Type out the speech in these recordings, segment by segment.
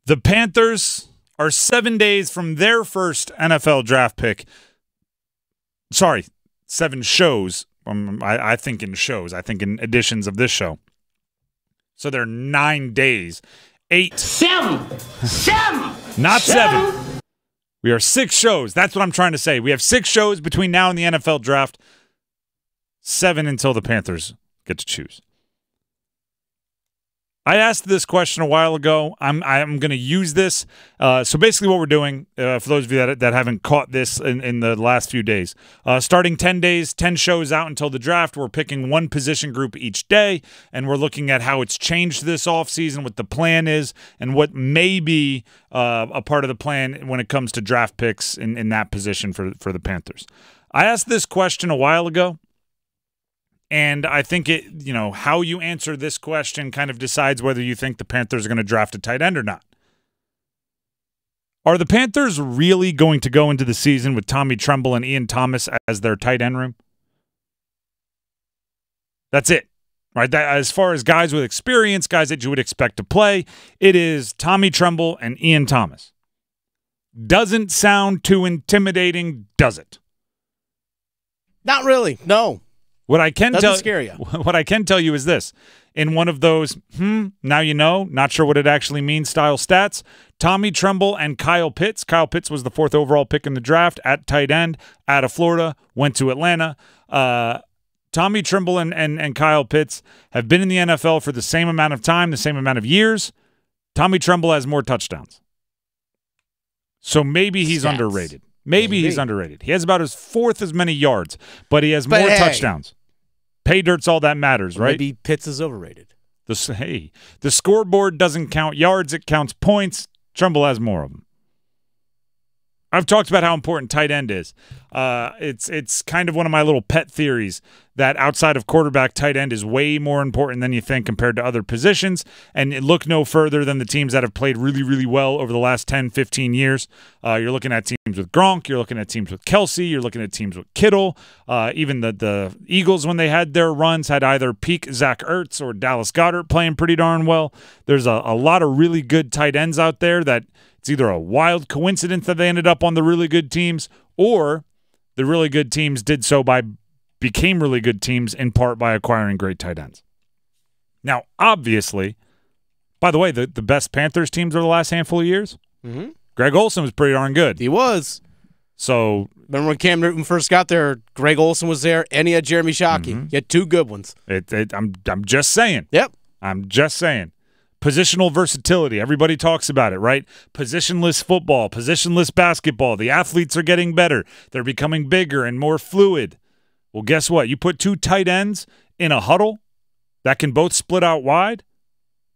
The Panthers are 7 days from their first NFL draft pick. Sorry, 7 shows. I think in shows. I think in editions of this show. So they're 9 days. 8. 7. Not 7. We are 6 shows. That's what I'm trying to say. We have 6 shows between now and the NFL draft. 7 until the Panthers get to choose. I asked this question a while ago. I'm going to use this. So basically what we're doing, for those of you that haven't caught this in the last few days, starting 10 days, 10 shows out until the draft, we're picking one position group each day, and we're looking at how it's changed this offseason, what the plan is, and what may be a part of the plan when it comes to draft picks in that position for the Panthers. I asked this question a while ago. And I think how you answer this question kind of decides whether you think the Panthers are going to draft a tight end or not. Are the Panthers really going to go into the season with Tommy Tremble and Ian Thomas as their tight end room? That's it, right? As far as guys with experience, guys that you would expect to play, it is Tommy Tremble and Ian Thomas. Doesn't sound too intimidating, does it? Not really, no. What I can scare you. What I can tell you is this. In one of those, now you know, not sure what it actually means style stats, Tommy Tremble and Kyle Pitts. Kyle Pitts was the 4th overall pick in the draft at tight end, out of Florida, went to Atlanta. Tommy Tremble and Kyle Pitts have been in the NFL for the same amount of time, the same amount of years. Tommy Tremble has more touchdowns. So maybe he's underrated. Maybe he's underrated. He has about his 4th as many yards, but he has more touchdowns. Pay dirt's all that matters, right? Maybe Pitts is overrated. The scoreboard doesn't count yards, it counts points. Tremble has more of them. I've talked about how important tight end is. It's kind of one of my little pet theories that outside of quarterback, tight end is way more important than you think compared to other positions. And look no further than the teams that have played really, really well over the last 10, 15 years. You're looking at teams with Gronk. You're looking at teams with Kelsey. You're looking at teams with Kittle. Even the Eagles, when they had their runs, had either peak Zach Ertz or Dallas Goedert playing pretty darn well. There's a lot of really good tight ends out there that it's either a wild coincidence that they ended up on the really good teams, or the really good teams became really good teams in part by acquiring great tight ends. Now, obviously, by the way, the best Panthers teams over the last handful of years, Greg Olsen was pretty darn good. He was. So remember when Cam Newton first got there, Greg Olsen was there, and he had Jeremy Shockey. He had 2 good ones. I'm just saying. Yep. I'm just saying. Positional versatility. Everybody talks about it, right? Positionless football, positionless basketball. The athletes are getting better. They're becoming bigger and more fluid. Well, guess what? You put 2 tight ends in a huddle that can both split out wide,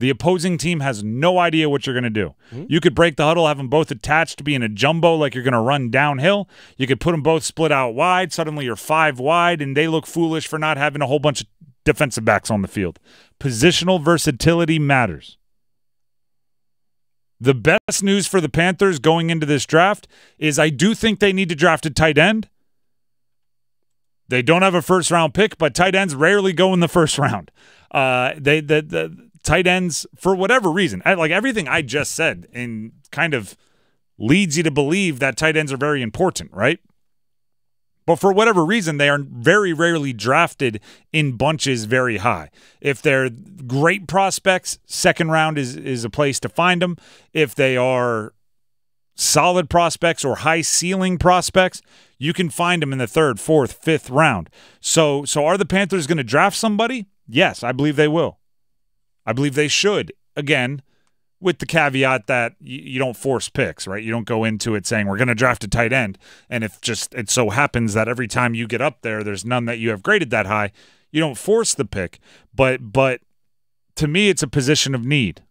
the opposing team has no idea what you're going to do. You could break the huddle, have them both attached to be in a jumbo like you're going to run downhill. You could put them both split out wide. Suddenly you're 5 wide, and they look foolish for not having a whole bunch of defensive backs on the field. Positional versatility matters. The best news for the Panthers going into this draft is I do think they need to draft a tight end. They don't have a first-round pick, but tight ends rarely go in the first round. The tight ends, for whatever reason, like everything I just said, and kind of leads you to believe that tight ends are very important, right? But for whatever reason, they are very rarely drafted in bunches very high. If they're great prospects, second round is a place to find them. If they are solid prospects or high ceiling prospects, you can find them in the 3rd, 4th, 5th round. So are the Panthers going to draft somebody? Yes, I believe they will. I believe they should. Again, with the caveat that you don't force picks, right? You don't go into it saying we're going to draft a tight end, and if just it so happens that every time you get up there, there's none that you have graded that high, you don't force the pick. But to me, it's a position of need.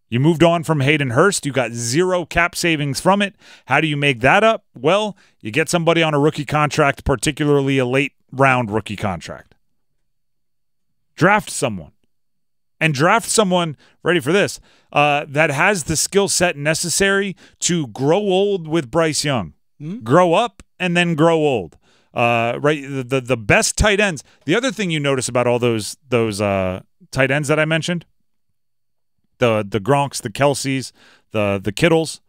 You moved on from Hayden Hurst. You got 0 cap savings from it. How do you make that up? Well, you get somebody on a rookie contract, particularly a late-round rookie contract. Draft someone. And draft someone, ready for this, that has the skill set necessary to grow old with Bryce Young. Grow up and then grow old. Right, the best tight ends. The other thing you notice about all those tight ends that I mentioned, the Gronks, the Kelseys, the Kittles.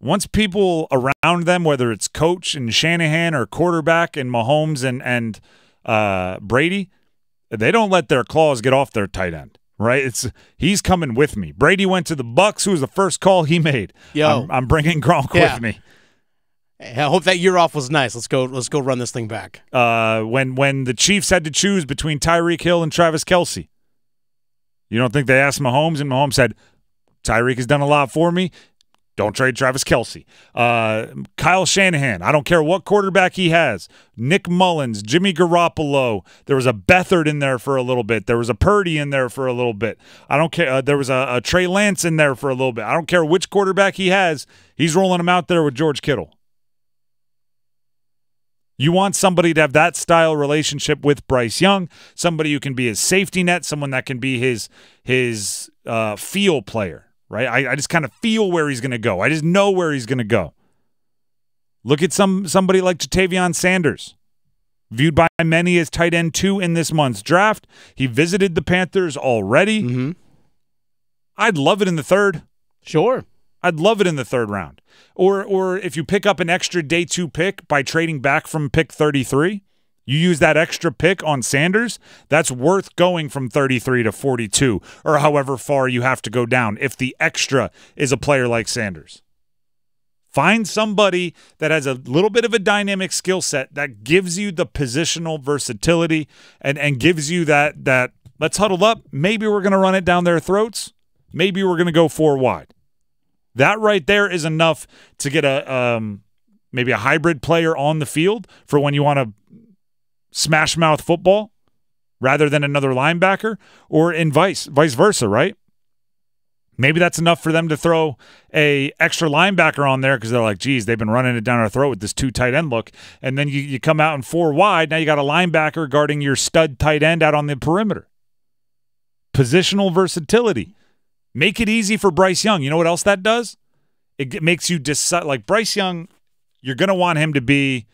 Once people around them, whether it's coach and Shanahan or quarterback and Mahomes and Brady, they don't let their claws get off their tight end, right? He's coming with me. Brady went to the Bucs. Who was the first call he made? I'm bringing Gronk with me. I hope that year off was nice. Let's go run this thing back. When the Chiefs had to choose between Tyreek Hill and Travis Kelce, you don't think they asked Mahomes, and Mahomes said, Tyreek has done a lot for me. Don't trade Travis Kelce. Kyle Shanahan, I don't care what quarterback he has. Nick Mullins, Jimmy Garoppolo. There was a Beathard in there for a little bit. There was a Purdy in there for a little bit. I don't care. There was a Trey Lance in there for a little bit. I don't care which quarterback he has. He's rolling him out there with George Kittle. You want somebody to have that style relationship with Bryce Young, somebody who can be his safety net, someone that can be his feel player, right? I just kind of feel where he's going to go. I just know where he's going to go. Look at somebody like Jatavion Sanders, viewed by many as tight end 2 in this month's draft. He visited the Panthers already. Mm-hmm. I'd love it in the third. Sure. I'd love it in the third round. Or if you pick up an extra day 2 pick by trading back from pick 33, you use that extra pick on Sanders, that's worth going from 33 to 42 or however far you have to go down if the extra is a player like Sanders. Find somebody that has a little bit of a dynamic skill set that gives you the positional versatility and gives you that let's huddle up. Maybe we're going to run it down their throats. Maybe we're going to go 4 wide. That right there is enough to get maybe a hybrid player on the field for when you want to smash mouth football rather than another linebacker, or in vice versa, right? Maybe that's enough for them to throw a extra linebacker on there because they're like, geez, they've been running it down our throat with this 2 tight end look. And then you come out in 4 wide. Now you got a linebacker guarding your stud tight end out on the perimeter. Positional versatility. Make it easy for Bryce Young. You know what else that does? It makes you decide. Like Bryce Young, you're going to want him to be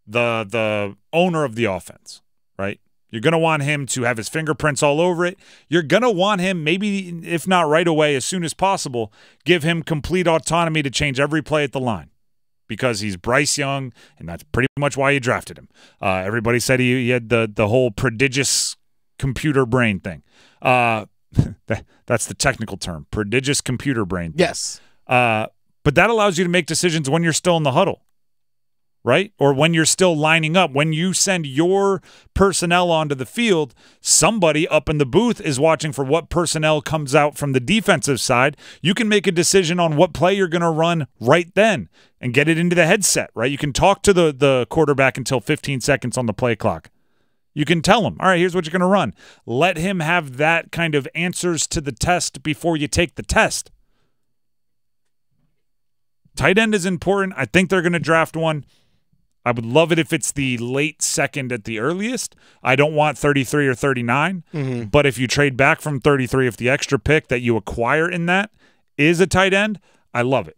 the owner of the offense, right? You're going to want him to have his fingerprints all over it. You're going to want him, maybe if not right away, as soon as possible, give him complete autonomy to change every play at the line because he's Bryce Young, and that's pretty much why you drafted him. Everybody said he had the whole prodigious computer brain thing. That's the technical term, prodigious computer brain. Yes. But that allows you to make decisions when you're still in the huddle, right? Or when you're still lining up. When you send your personnel onto the field, somebody up in the booth is watching for what personnel comes out from the defensive side. You can make a decision on what play you're going to run right then and get it into the headset, right? You can talk to the quarterback until 15 seconds on the play clock. You can tell him, all right, here's what you're going to run. Let him have that kind of answers to the test before you take the test. Tight end is important. I think they're going to draft one. I would love it if it's the late second at the earliest. I don't want 33 or 39. Mm-hmm. But if you trade back from 33, if the extra pick that you acquire in that is a tight end, I love it.